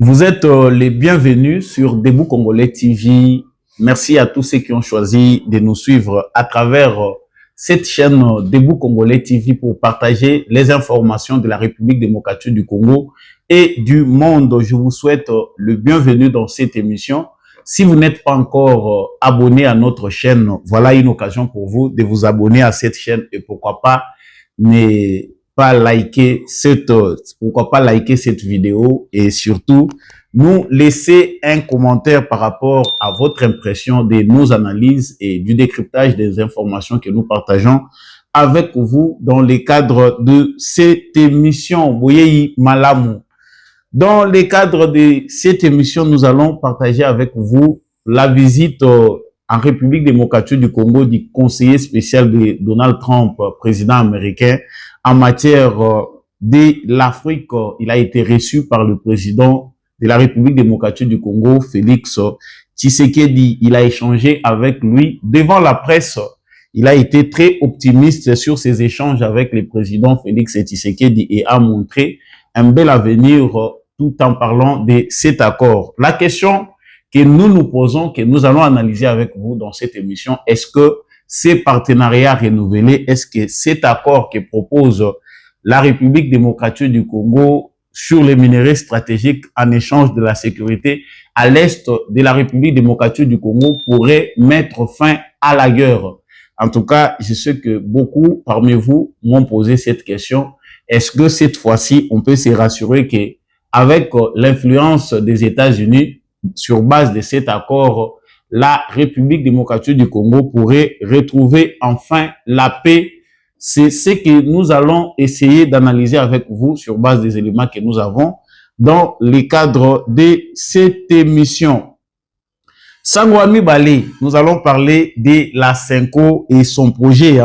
Vous êtes les bienvenus sur Debout Congolais TV. Merci à tous ceux qui ont choisi de nous suivre à travers cette chaîne Debout Congolais TV pour partager les informations de la République démocratique du Congo et du monde. Je vous souhaite le bienvenu dans cette émission. Si vous n'êtes pas encore abonné à notre chaîne, voilà une occasion pour vous de vous abonner à cette chaîne et pourquoi pas ne pourquoi pas liker cette vidéo et surtout nous laisser un commentaire par rapport à votre impression de nos analyses et du décryptage des informations que nous partageons avec vous dans le cadre de cette émission. Boyeyi Malamu. Dans le cadre de cette émission, nous allons partager avec vous la visite en République démocratique du Congo du conseiller spécial de Donald Trump, président américain, en matière de l'Afrique. Il a été reçu par le président de la République démocratique du Congo, Félix Tshisekedi. Il a échangé avec lui devant la presse. Il a été très optimiste sur ses échanges avec le président Félix Tshisekedi et a montré un bel avenir tout en parlant de cet accord. La question que nous nous posons, que nous allons analyser avec vous dans cette émission, est-ce que ces partenariats renouvelés, est-ce que cet accord que propose la République démocratique du Congo sur les minerais stratégiques en échange de la sécurité à l'est de la République démocratique du Congo pourrait mettre fin à la guerre? En tout cas, je sais que beaucoup parmi vous m'ont posé cette question. Est-ce que cette fois-ci, on peut se rassurer que avec l'influence des États-Unis, sur base de cet accord, la République démocratique du Congo pourrait retrouver enfin la paix? C'est ce que nous allons essayer d'analyser avec vous sur base des éléments que nous avons dans le cadre de cette émission. Sangwami Balé, nous allons parler de la Cinco et son projet.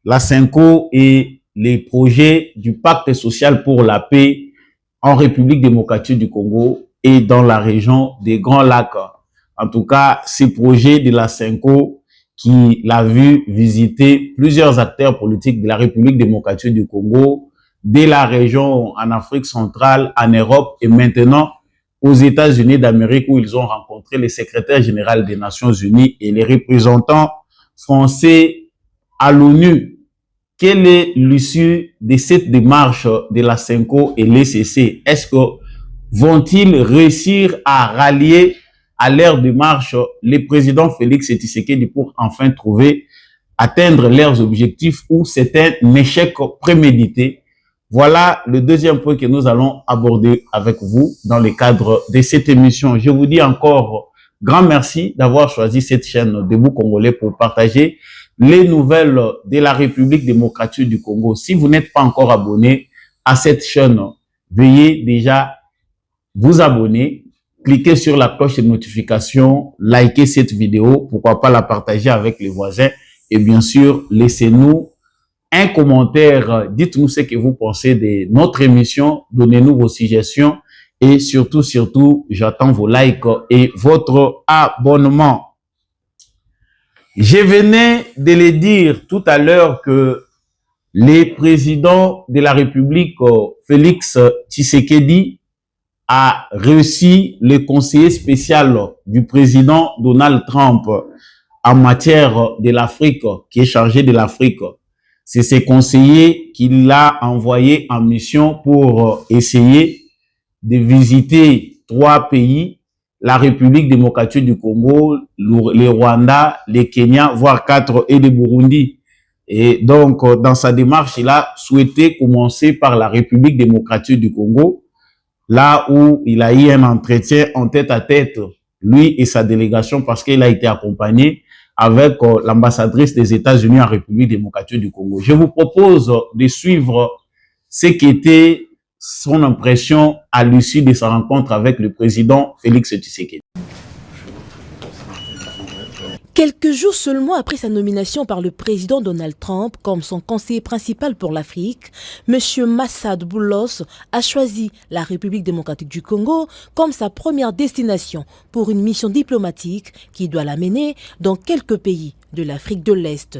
La Cinco et les projets du pacte social pour la paix en République démocratique du Congo et dans la région des Grands Lacs. En tout cas, ces projets de la Cinco qui l'a vu visiter plusieurs acteurs politiques de la République démocratique du Congo, de la région en Afrique centrale, en Europe et maintenant aux États-Unis d'Amérique où ils ont rencontré le secrétaire général des Nations Unies et les représentants français à l'ONU. Quelle est l'issue de cette démarche de la Cinco et l'ECC? Est-ce que vont-ils réussir à rallier à leur démarche le président Félix Tshisekedi pour enfin atteindre leurs objectifs ou c'est un échec prémédité? Voilà le deuxième point que nous allons aborder avec vous dans le cadre de cette émission. Je vous dis encore grand merci d'avoir choisi cette chaîne Debout Congolais pour partager les nouvelles de la République démocratique du Congo. Si vous n'êtes pas encore abonné à cette chaîne, veuillez déjà vous abonner, cliquez sur la cloche de notification, likez cette vidéo, pourquoi pas la partager avec les voisins et bien sûr, laissez-nous un commentaire, dites-nous ce que vous pensez de notre émission, donnez-nous vos suggestions et surtout, j'attends vos likes et votre abonnement. Je venais de le dire tout à l'heure que le président de la République, Félix Tshisekedi, a réussi le conseiller spécial du président Donald Trump en matière de l'Afrique, qui est chargé de l'Afrique. C'est ce conseiller qu'il a envoyé en mission pour essayer de visiter 3 pays, la République démocratique du Congo, le Rwanda, le Kenya, voire 4 et le Burundi. Et donc, dans sa démarche, il a souhaité commencer par la République démocratique du Congo, là où il a eu un entretien en tête-à-tête, lui et sa délégation, parce qu'il a été accompagné avec l'ambassadrice des États-Unis en République démocratique du Congo. Je vous propose de suivre ce qui était son impression à l'issue de sa rencontre avec le président Félix Tshisekedi. Quelques jours seulement après sa nomination par le président Donald Trump comme son conseiller principal pour l'Afrique, M. Massad Boulos a choisi la République démocratique du Congo comme sa première destination pour une mission diplomatique qui doit l'amener dans quelques pays de l'Afrique de l'Est.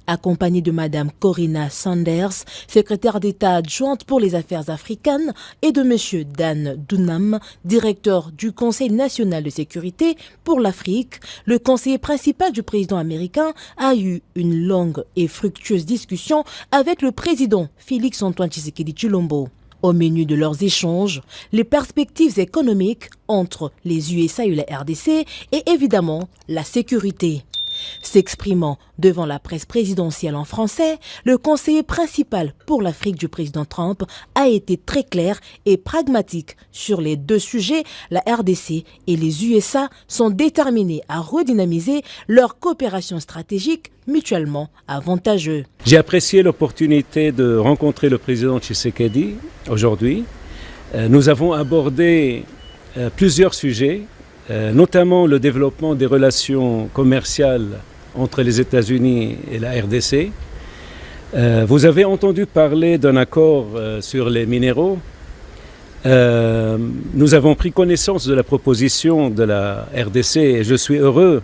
Accompagnée de Madame Corinna Sanders, secrétaire d'État adjointe pour les affaires africaines, et de Monsieur Dan Dunham, directeur du Conseil national de sécurité pour l'Afrique, le conseiller principal du président américain a eu une longue et fructueuse discussion avec le président Félix-Antoine Tshisekedi Tshilombo. Au menu de leurs échanges, les perspectives économiques entre les USA et la RDC et évidemment la sécurité. S'exprimant devant la presse présidentielle en français, le conseiller principal pour l'Afrique du président Trump a été très clair et pragmatique sur les deux sujets. La RDC et les USA sont déterminés à redynamiser leur coopération stratégique mutuellement avantageuse. J'ai apprécié l'opportunité de rencontrer le président Tshisekedi aujourd'hui. Nous avons abordé plusieurs sujets, notamment le développement des relations commerciales entre les États-Unis et la RDC. Vous avez entendu parler d'un accord sur les minéraux. Nous avons pris connaissance de la proposition de la RDC et je suis heureux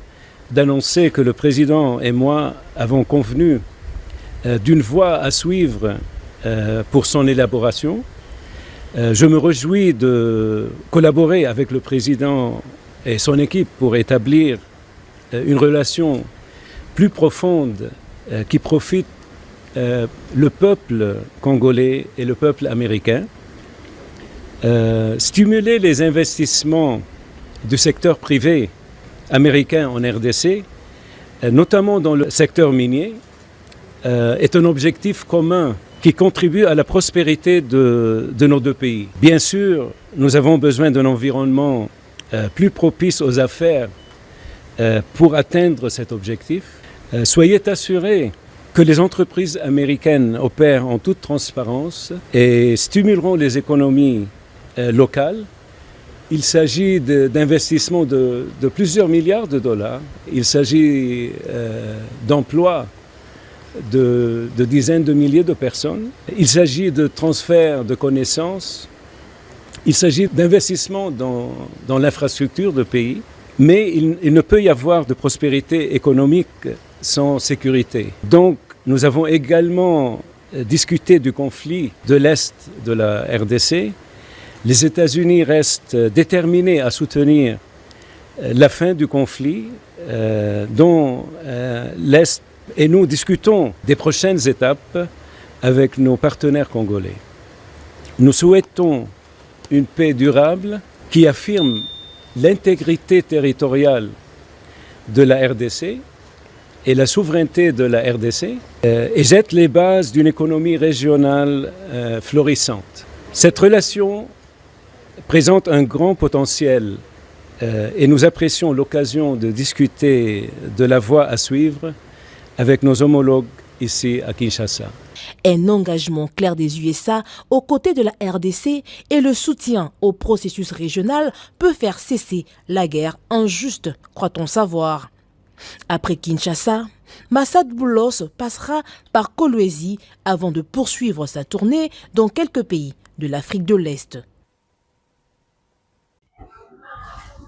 d'annoncer que le président et moi avons convenu d'une voie à suivre pour son élaboration. Je me réjouis de collaborer avec le président et son équipe pour établir une relation plus profonde qui profite le peuple congolais et le peuple américain. Stimuler les investissements du secteur privé américain en RDC, notamment dans le secteur minier, est un objectif commun qui contribue à la prospérité de nos deux pays. Bien sûr, nous avons besoin d'un environnement plus propice aux affaires pour atteindre cet objectif. Soyez assurés que les entreprises américaines opèrent en toute transparence et stimuleront les économies locales. Il s'agit d'investissements de plusieurs milliards de dollars. Il s'agit d'emplois de dizaines de milliers de personnes. Il s'agit de transferts de connaissances. Il s'agit d'investissements dans l'infrastructure de pays. Mais il ne peut y avoir de prospérité économique sans sécurité. Donc, nous avons également discuté du conflit de l'Est de la RDC. Les États-Unis restent déterminés à soutenir la fin du conflit dont l'Est, et nous discutons des prochaines étapes avec nos partenaires congolais. Nous souhaitons une paix durable qui affirme l'intégrité territoriale de la RDC et la souveraineté de la RDC et jette les bases d'une économie régionale florissante. Cette relation présente un grand potentiel et nous apprécions l'occasion de discuter de la voie à suivre avec nos homologues ici à Kinshasa. Un engagement clair des USA aux côtés de la RDC et le soutien au processus régional peut faire cesser la guerre injuste, croit-on savoir. Après Kinshasa, Massad Boulos passera par Kolwezi avant de poursuivre sa tournée dans quelques pays de l'Afrique de l'Est.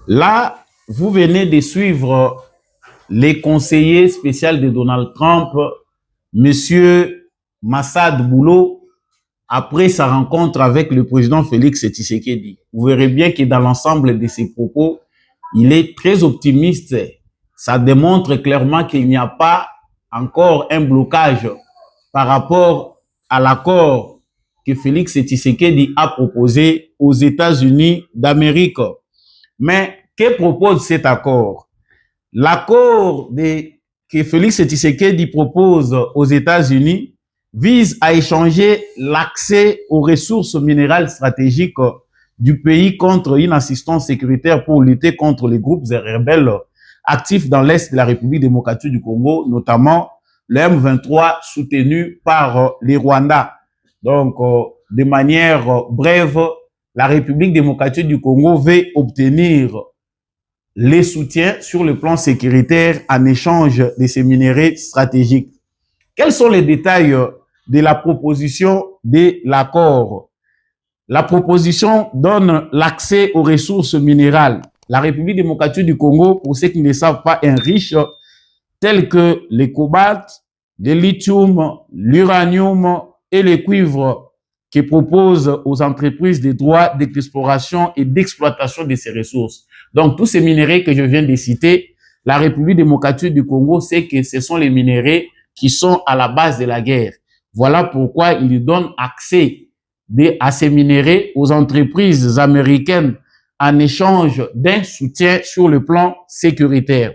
Là, vous venez de suivre les conseillers spéciaux de Donald Trump, Monsieur Massad Boulos, après sa rencontre avec le président Félix Tshisekedi. Vous verrez bien que dans l'ensemble de ses propos, il est très optimiste. Ça démontre clairement qu'il n'y a pas encore un blocage par rapport à l'accord que Félix Tshisekedi a proposé aux États-Unis d'Amérique. Mais que propose cet accord? L'accord que Félix Tshisekedi propose aux États-Unis vise à échanger l'accès aux ressources minérales stratégiques du pays contre une assistance sécuritaire pour lutter contre les groupes rebelles actifs dans l'Est de la République démocratique du Congo, notamment le M23 soutenu par les Rwandais. Donc, de manière brève, la République démocratique du Congo veut obtenir les soutiens sur le plan sécuritaire en échange de ces minéraux stratégiques. Quels sont les détails de la proposition de l'accord? La proposition donne l'accès aux ressources minérales. La République démocratique du Congo, pour ceux qui ne savent pas, est riche tels que les cobalt, le lithium, l'uranium et le cuivre qui proposent aux entreprises des droits d'exploration et d'exploitation de ces ressources. Donc, tous ces minéraux que je viens de citer, la République démocratique du Congo sait que ce sont les minéraux qui sont à la base de la guerre. Voilà pourquoi il donne accès à ces minéraux aux entreprises américaines en échange d'un soutien sur le plan sécuritaire.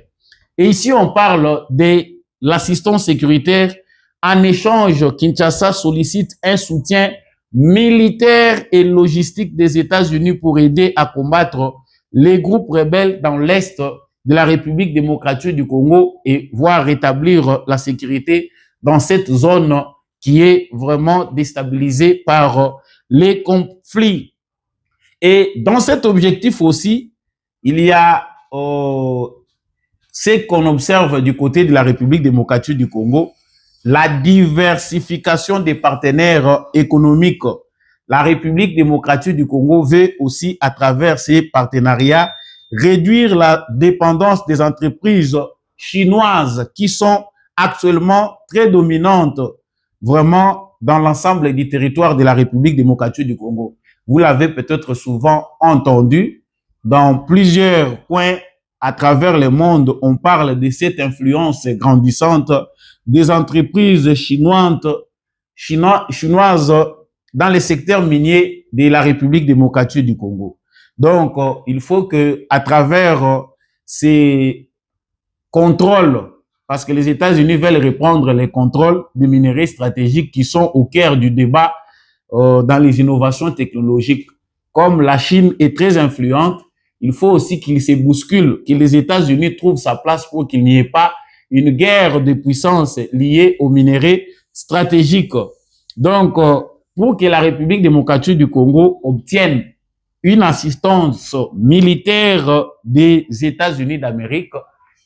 Et ici, on parle de l'assistance sécuritaire. En échange, Kinshasa sollicite un soutien militaire et logistique des États-Unis pour aider à combattre les groupes rebelles dans l'Est de la République démocratique du Congo et voir rétablir la sécurité dans cette zone qui est vraiment déstabilisée par les conflits. Et dans cet objectif aussi, il y a ce qu'on observe du côté de la République démocratique du Congo, la diversification des partenaires économiques. La République démocratique du Congo veut aussi, à travers ces partenariats, réduire la dépendance des entreprises chinoises qui sont actuellement très dominantes vraiment dans l'ensemble du territoire de la République démocratique du Congo. Vous l'avez peut-être souvent entendu dans plusieurs coins à travers le monde, on parle de cette influence grandissante des entreprises chinoises dans le secteur minier de la République démocratique du Congo. Donc, il faut que, à travers ces contrôles, parce que les États-Unis veulent reprendre les contrôles des minéraux stratégiques qui sont au cœur du débat dans les innovations technologiques. Comme la Chine est très influente, il faut aussi qu'il se bouscule, que les États-Unis trouvent sa place pour qu'il n'y ait pas une guerre de puissance liée aux minéraux stratégiques. Donc, pour que la République démocratique du Congo obtienne une assistance militaire des États-Unis d'Amérique,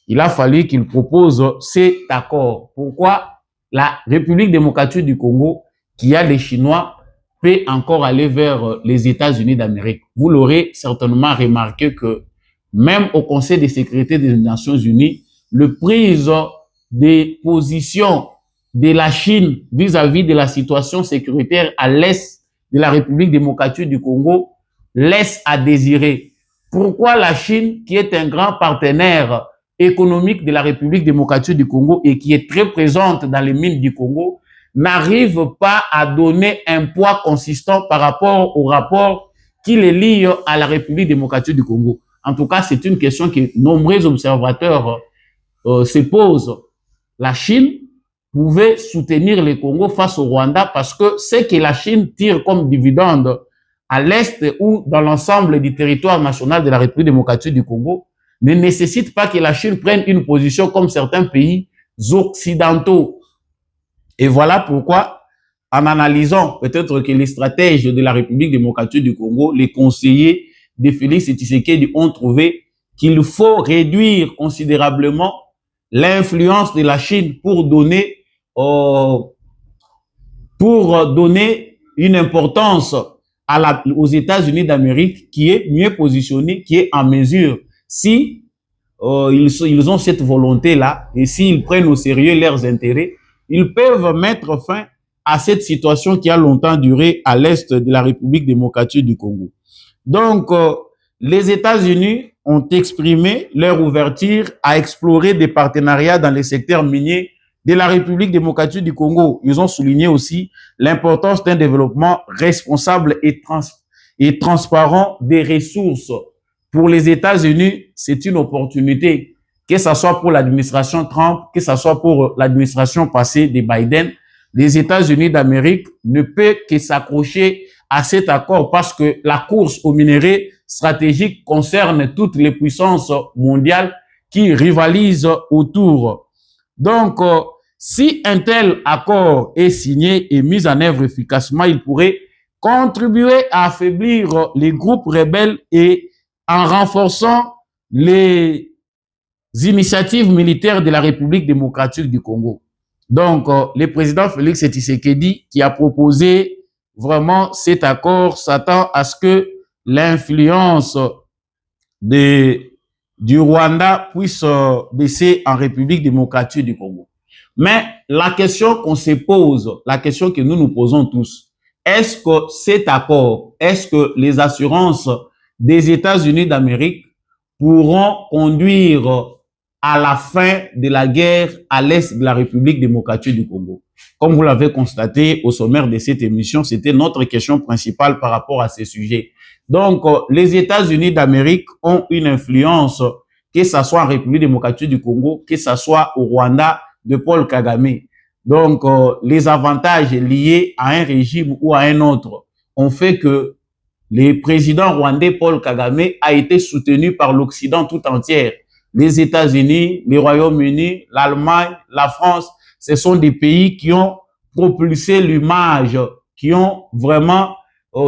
il a fallu qu'il propose cet accord. Pourquoi la République démocratique du Congo, qui a les Chinois, peut encore aller vers les États-Unis d'Amérique? Vous l'aurez certainement remarqué que même au Conseil de sécurité des Nations Unies, le prise des positions de la Chine vis-à-vis de la situation sécuritaire à l'est de la République démocratique du Congo laisse à désirer. Pourquoi la Chine, qui est un grand partenaire économique de la République démocratique du Congo et qui est très présente dans les mines du Congo, n'arrive pas à donner un poids consistant par rapport au rapport qui les lie à la République démocratique du Congo? En tout cas, c'est une question que nombreux observateurs se posent. La Chine pouvait soutenir le Congo face au Rwanda parce que ce que la Chine tire comme dividende à l'est ou dans l'ensemble du territoire national de la République démocratique du Congo ne nécessite pas que la Chine prenne une position comme certains pays occidentaux. Et voilà pourquoi, en analysant peut-être que les stratèges de la République démocratique du Congo, les conseillers de Félix Tshisekedi ont trouvé qu'il faut réduire considérablement l'influence de la Chine pour donner une importance aux États-Unis d'Amérique qui est mieux positionnée, qui est en mesure, si ils ont cette volonté-là et s'ils prennent au sérieux leurs intérêts, ils peuvent mettre fin à cette situation qui a longtemps duré à l'est de la République démocratique du Congo. Donc, les États-Unis ont exprimé leur ouverture à explorer des partenariats dans les secteurs miniers de la République démocratique du Congo. Ils ont souligné aussi l'importance d'un développement responsable et transparent des ressources. Pour les États-Unis, c'est une opportunité, que ce soit pour l'administration Trump, que ce soit pour l'administration passée de Biden. Les États-Unis d'Amérique ne peuvent que s'accrocher à cet accord parce que la course aux minéraux stratégiques concerne toutes les puissances mondiales qui rivalisent autour. Donc, si un tel accord est signé et mis en œuvre efficacement, il pourrait contribuer à affaiblir les groupes rebelles et en renforçant les initiatives militaires de la République démocratique du Congo. Donc, le président Félix Tshisekedi, qui a proposé vraiment cet accord, s'attend à ce que l'influence du Rwanda puisse baisser en République démocratique du Congo. Mais la question qu'on se pose, la question que nous nous posons tous, est-ce que cet accord, est-ce que les assurances des États-Unis d'Amérique pourront conduire à la fin de la guerre à l'est de la République démocratique du Congo? Comme vous l'avez constaté au sommaire de cette émission, c'était notre question principale par rapport à ces sujets. Donc, les États-Unis d'Amérique ont une influence, que ce soit en République démocratique du Congo, que ce soit au Rwanda de Paul Kagame. Donc, les avantages liés à un régime ou à un autre ont fait que le président rwandais Paul Kagame a été soutenu par l'Occident tout entier. Les États-Unis, les Royaumes-Unis, l'Allemagne, la France, ce sont des pays qui ont propulsé l'image, qui ont vraiment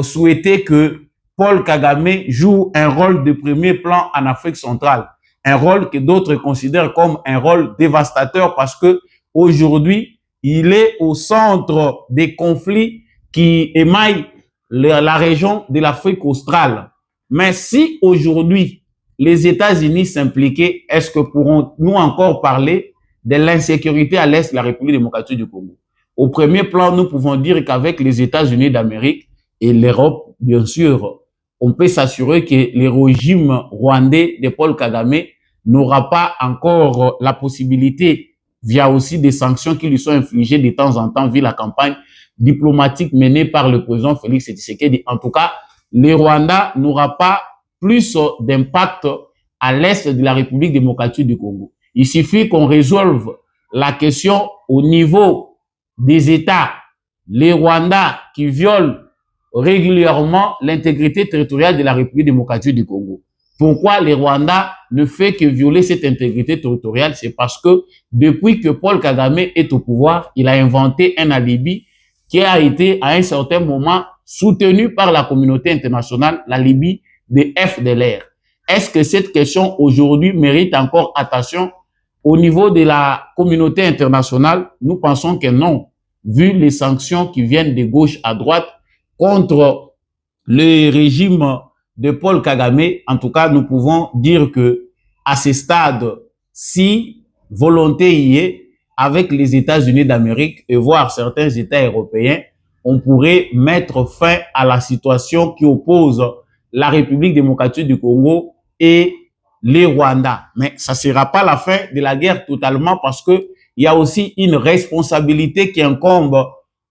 souhaité que Paul Kagame joue un rôle de premier plan en Afrique centrale. Un rôle que d'autres considèrent comme un rôle dévastateur parce que aujourd'hui, il est au centre des conflits qui émaillent la région de l'Afrique australe. Mais si aujourd'hui, les États-Unis s'impliquaient, est-ce que pourrons-nous encore parler de l'insécurité à l'est de la République démocratique du Congo? Au premier plan, nous pouvons dire qu'avec les États-Unis d'Amérique et l'Europe, bien sûr, on peut s'assurer que le régime rwandais de Paul Kagame n'aura pas encore la possibilité, via aussi des sanctions qui lui sont infligées de temps en temps, via la campagne diplomatique menée par le président Félix Tshisekedi. En tout cas, le Rwanda n'aura pas plus d'impact à l'est de la République démocratique du Congo. Il suffit qu'on résolve la question au niveau des États. Les Rwandais qui violent régulièrement l'intégrité territoriale de la République démocratique du Congo. Pourquoi les Rwandais ne fait que violer cette intégrité territoriale? C'est parce que depuis que Paul Kagame est au pouvoir, il a inventé un alibi qui a été à un certain moment soutenu par la communauté internationale, la Libye des FDLR. Est-ce que cette question aujourd'hui mérite encore attention au niveau de la communauté internationale? Nous pensons que non, vu les sanctions qui viennent de gauche à droite contre le régime de Paul Kagame. En tout cas, nous pouvons dire que à ce stade, si volonté y est, avec les États-Unis d'Amérique et voire certains États européens, on pourrait mettre fin à la situation qui oppose la République démocratique du Congo et les Rwandais. Mais ça ne sera pas la fin de la guerre totalement parce que il y a aussi une responsabilité qui incombe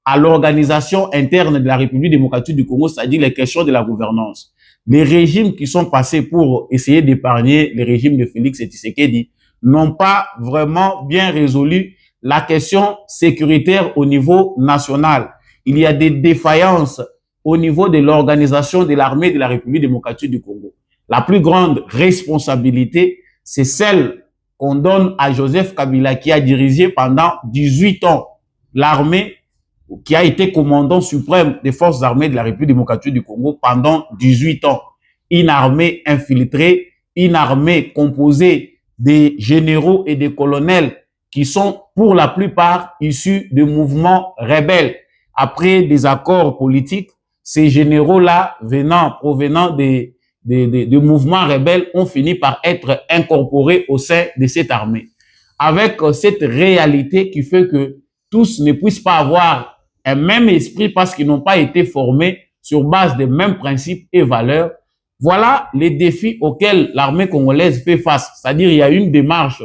à l'organisation interne de la République démocratique du Congo, c'est-à-dire les questions de la gouvernance. Les régimes qui sont passés pour essayer d'épargner les régimes de Félix Tshisekedi n'ont pas vraiment bien résolu la question sécuritaire au niveau national. Il y a des défaillances au niveau de l'organisation de l'armée de la République démocratique du Congo. La plus grande responsabilité, c'est celle qu'on donne à Joseph Kabila qui a dirigé pendant 18 ans l'armée, qui a été commandant suprême des forces armées de la République démocratique du Congo pendant 18 ans. Une armée infiltrée, une armée composée des généraux et des colonels qui sont pour la plupart issus de mouvements rebelles. Après des accords politiques, ces généraux-là, provenant des mouvements rebelles, ont fini par être incorporés au sein de cette armée. Avec cette réalité qui fait que tous ne puissent pas avoir un même esprit parce qu'ils n'ont pas été formés sur base des mêmes principes et valeurs. Voilà les défis auxquels l'armée congolaise fait face. C'est-à-dire, il y a une démarche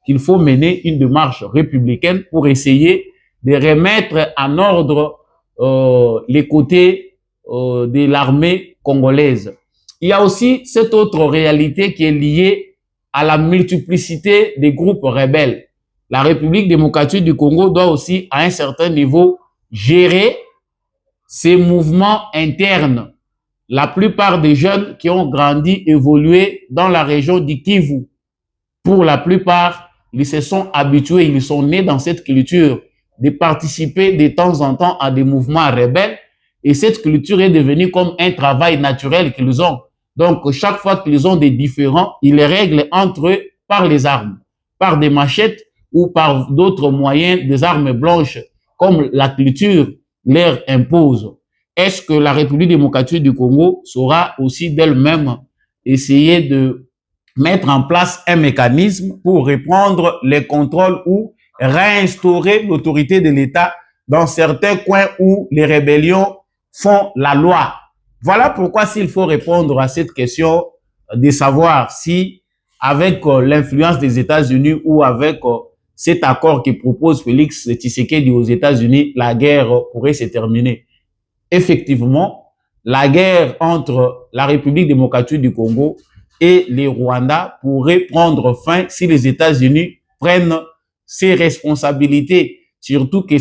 qu'il faut mener, une démarche républicaine pour essayer de remettre en ordre les côtés de l'armée congolaise. Il y a aussi cette autre réalité qui est liée à la multiplicité des groupes rebelles. La République démocratique du Congo doit aussi, à un certain niveau, gérer ces mouvements internes. La plupart des jeunes qui ont grandi, évolué dans la région du Kivu, pour la plupart, ils se sont habitués, ils sont nés dans cette culture de participer de temps en temps à des mouvements rebelles et cette culture est devenue comme un travail naturel qu'ils ont. Donc, chaque fois qu'ils ont des différends, ils les règlent entre eux par les armes, par des machettes ou par d'autres moyens, des armes blanches, comme la culture leur impose. Est-ce que la République démocratique du Congo saura aussi d'elle-même essayer de mettre en place un mécanisme pour reprendre les contrôles ou réinstaurer l'autorité de l'État dans certains coins où les rébellions font la loi. Voilà pourquoi s'il faut répondre à cette question de savoir si avec l'influence des États-Unis ou avec cet accord que propose Félix Tshisekedi aux États-Unis, la guerre pourrait se terminer. Effectivement, la guerre entre la République démocratique du Congo et les Rwandais pourrait prendre fin si les États-Unis prennent ses responsabilités, surtout que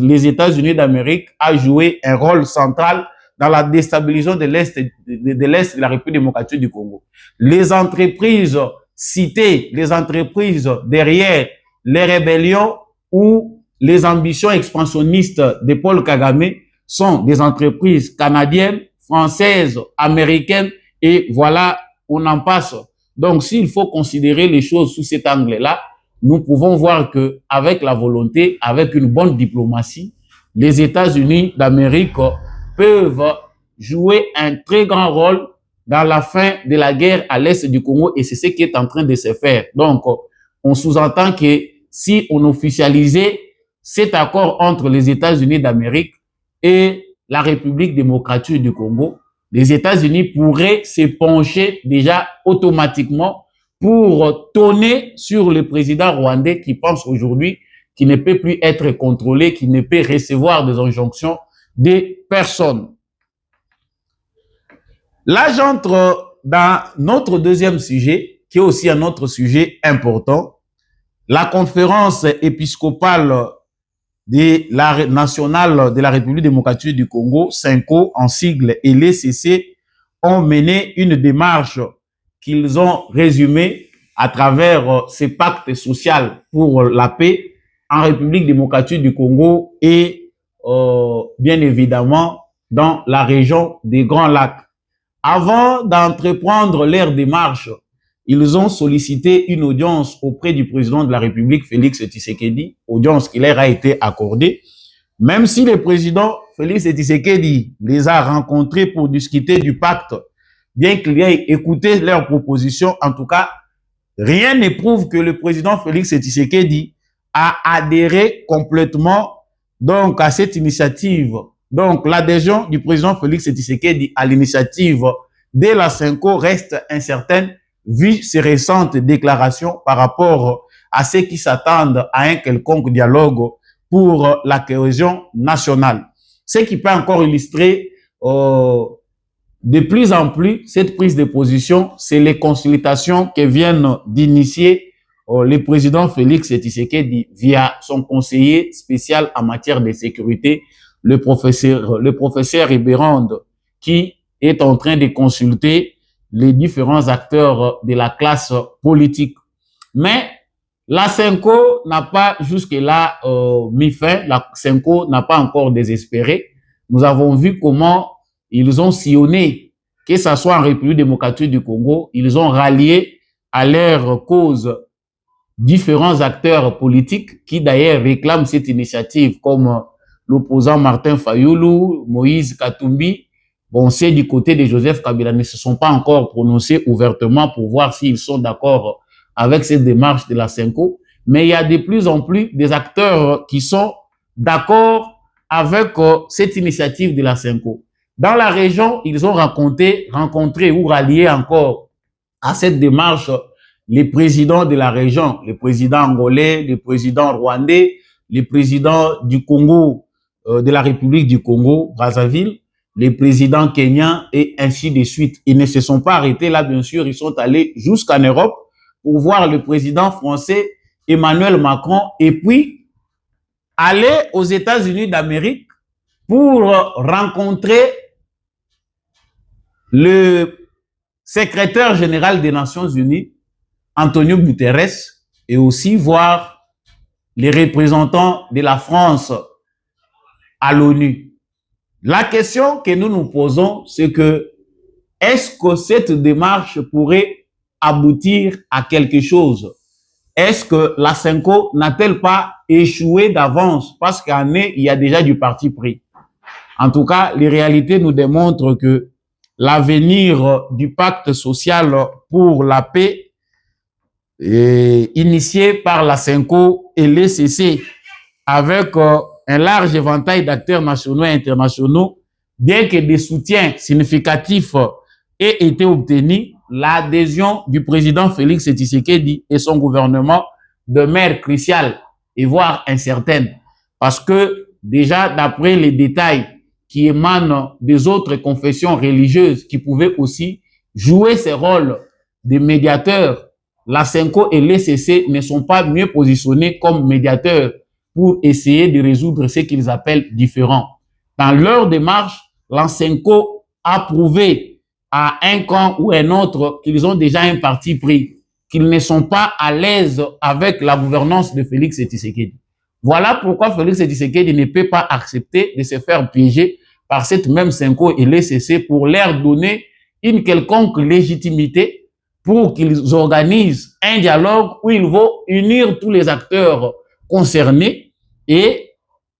les États-Unis d'Amérique ont joué un rôle central dans la déstabilisation de l'Est de la République démocratique du Congo. Les entreprises citées, les entreprises derrière les rébellions ou les ambitions expansionnistes de Paul Kagame sont des entreprises canadiennes, françaises, américaines et voilà, on en passe. Donc, s'il faut considérer les choses sous cet angle-là, nous pouvons voir que avec la volonté, avec une bonne diplomatie, les États-Unis d'Amérique peuvent jouer un très grand rôle dans la fin de la guerre à l'est du Congo et c'est ce qui est en train de se faire. Donc, on sous-entend que si on officialisait cet accord entre les États-Unis d'Amérique et la République démocratique du Congo, les États-Unis pourraient se pencher déjà automatiquement pour tonner sur le président rwandais qui pense aujourd'hui qu'il ne peut plus être contrôlé, qu'il ne peut recevoir des injonctions des personnes. Là, j'entre dans notre deuxième sujet, qui est aussi un autre sujet important. La conférence épiscopale nationale de la République démocratique du Congo, CENCO en sigle, et l'ECC ont mené une démarche qu'ils ont résumée à travers ce pacte social pour la paix en République démocratique du Congo et bien évidemment dans la région des Grands Lacs. Avant d'entreprendre leur démarche, ils ont sollicité une audience auprès du président de la République, Félix Tshisekedi, audience qui leur a été accordée. Même si le président Félix Tshisekedi les a rencontrés pour discuter du pacte, bien qu'il ait écouté leurs propositions, en tout cas, rien ne prouve que le président Félix Tshisekedi a adhéré complètement donc à cette initiative. Donc, l'adhésion du président Félix Tshisekedi à l'initiative de la CENCO reste incertaine vu ses récentes déclarations par rapport à ceux qui s'attendent à un quelconque dialogue pour la cohésion nationale. Ce qui peut encore illustrer de plus en plus cette prise de position, c'est les consultations que viennent d'initier le président Félix Tshisekedi via son conseiller spécial en matière de sécurité, le professeur Iberande, qui est en train de consulter les différents acteurs de la classe politique. Mais la CENCO n'a pas jusque-là mis fin, la CENCO n'a pas encore désespéré. Nous avons vu comment ils ont sillonné, que ce soit en République démocratique du Congo, ils ont rallié à leur cause différents acteurs politiques qui d'ailleurs réclament cette initiative, comme l'opposant Martin Fayoulou, Moïse Katumbi. Bon, c'est du côté de Joseph Kabila, ne se sont pas encore prononcés ouvertement pour voir s'ils sont d'accord avec cette démarche de la CENCO. Mais il y a de plus en plus des acteurs qui sont d'accord avec cette initiative de la CENCO. Dans la région, ils ont rencontré ou rallié encore à cette démarche les présidents de la région, les présidents angolais, les présidents rwandais, les présidents du Congo, de la République du Congo, Brazzaville, les présidents kenyans et ainsi de suite. Ils ne se sont pas arrêtés là, bien sûr, ils sont allés jusqu'en Europe pour voir le président français Emmanuel Macron et puis aller aux États-Unis d'Amérique pour rencontrer le secrétaire général des Nations Unies, Antonio Guterres, et aussi voir les représentants de la France à l'ONU. La question que nous nous posons, c'est que est-ce que cette démarche pourrait aboutir à quelque chose? Est-ce que la CENCO n'a-t-elle pas échoué d'avance parce qu'en est, il y a déjà du parti pris? En tout cas, les réalités nous démontrent que l'avenir du pacte social pour la paix initié par la Senko et l'ECC avec un large éventail d'acteurs nationaux et internationaux, bien que des soutiens significatifs aient été obtenus, l'adhésion du président Félix Tshisekedi et son gouvernement demeure cruciale et voire incertaine. Parce que déjà, d'après les détails qui émanent des autres confessions religieuses qui pouvaient aussi jouer ces rôles de médiateurs, la Senko et l'ECC ne sont pas mieux positionnés comme médiateurs pour essayer de résoudre ce qu'ils appellent différends. Dans leur démarche, la Senko a prouvé à un camp ou un autre qu'ils ont déjà un parti pris, qu'ils ne sont pas à l'aise avec la gouvernance de Félix Tshisekedi. Voilà pourquoi Félix Tshisekedi ne peut pas accepter de se faire piéger par cette même Senko et l'ECC pour leur donner une quelconque légitimité pour qu'ils organisent un dialogue où ils vont unir tous les acteurs concernés et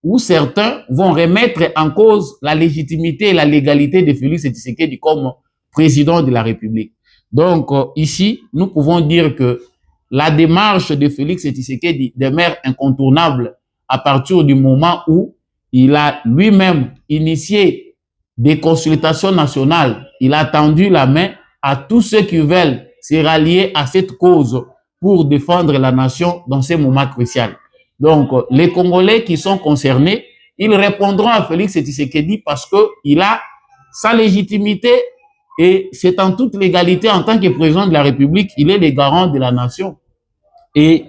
où certains vont remettre en cause la légitimité et la légalité de Félix Tshisekedi comme président de la République. Donc, ici, nous pouvons dire que la démarche de Félix Tshisekedi demeure incontournable à partir du moment où il a lui-même initié des consultations nationales. Il a tendu la main à tous ceux qui veulent se rallier à cette cause pour défendre la nation dans ces moments cruciaux. Donc, les Congolais qui sont concernés, ils répondront à Félix Tshisekedi parce qu'il a sa légitimité et c'est en toute légalité en tant que président de la République, il est le garant de la nation. Et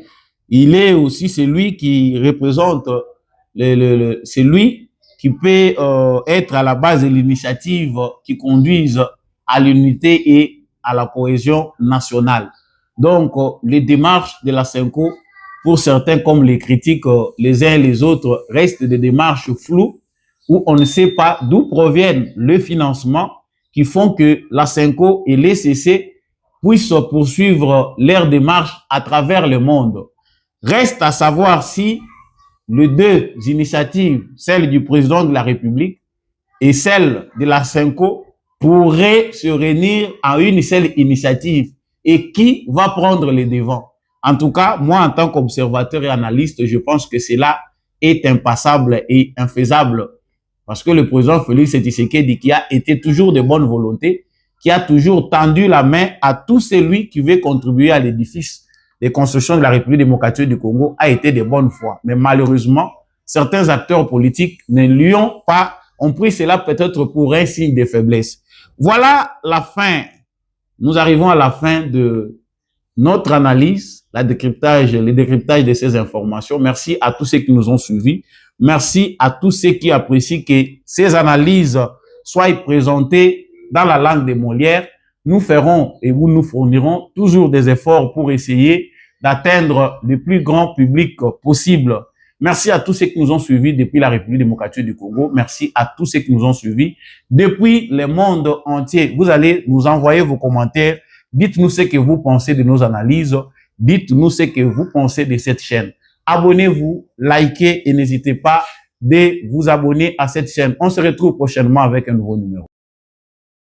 il est aussi celui qui représente, celui qui peut être à la base de l'initiative qui conduise à l'unité et à la cohésion nationale. Donc, les démarches de la Senko, pour certains comme les critiques les uns et les autres, restent des démarches floues où on ne sait pas d'où proviennent le financement qui font que la Senko et l'ECC puissent poursuivre leur démarche à travers le monde. Reste à savoir si les deux initiatives, celle du président de la République et celle de la Senko, pourraient se réunir en une seule initiative et qui va prendre les devants. En tout cas, moi, en tant qu'observateur et analyste, je pense que cela est impassable et infaisable parce que le président Félix Tshisekedi, qui a été toujours de bonne volonté, qui a toujours tendu la main à tout celui qui veut contribuer à l'édifice de construction de la République démocratique du Congo, a été de bonne foi. Mais malheureusement, certains acteurs politiques ne lui ont pris cela peut-être pour un signe de faiblesse. Voilà la fin. Nous arrivons à la fin de notre analyse, le décryptage de ces informations. Merci à tous ceux qui nous ont suivis. Merci à tous ceux qui apprécient que ces analyses soient présentées dans la langue de Molière. Nous ferons et vous nous fournirons toujours des efforts pour essayer d'atteindre le plus grand public possible. Merci à tous ceux qui nous ont suivis depuis la République démocratique du Congo. Merci à tous ceux qui nous ont suivis depuis le monde entier. Vous allez nous envoyer vos commentaires. Dites-nous ce que vous pensez de nos analyses. Dites-nous ce que vous pensez de cette chaîne. Abonnez-vous, likez et n'hésitez pas de vous abonner à cette chaîne. On se retrouve prochainement avec un nouveau numéro.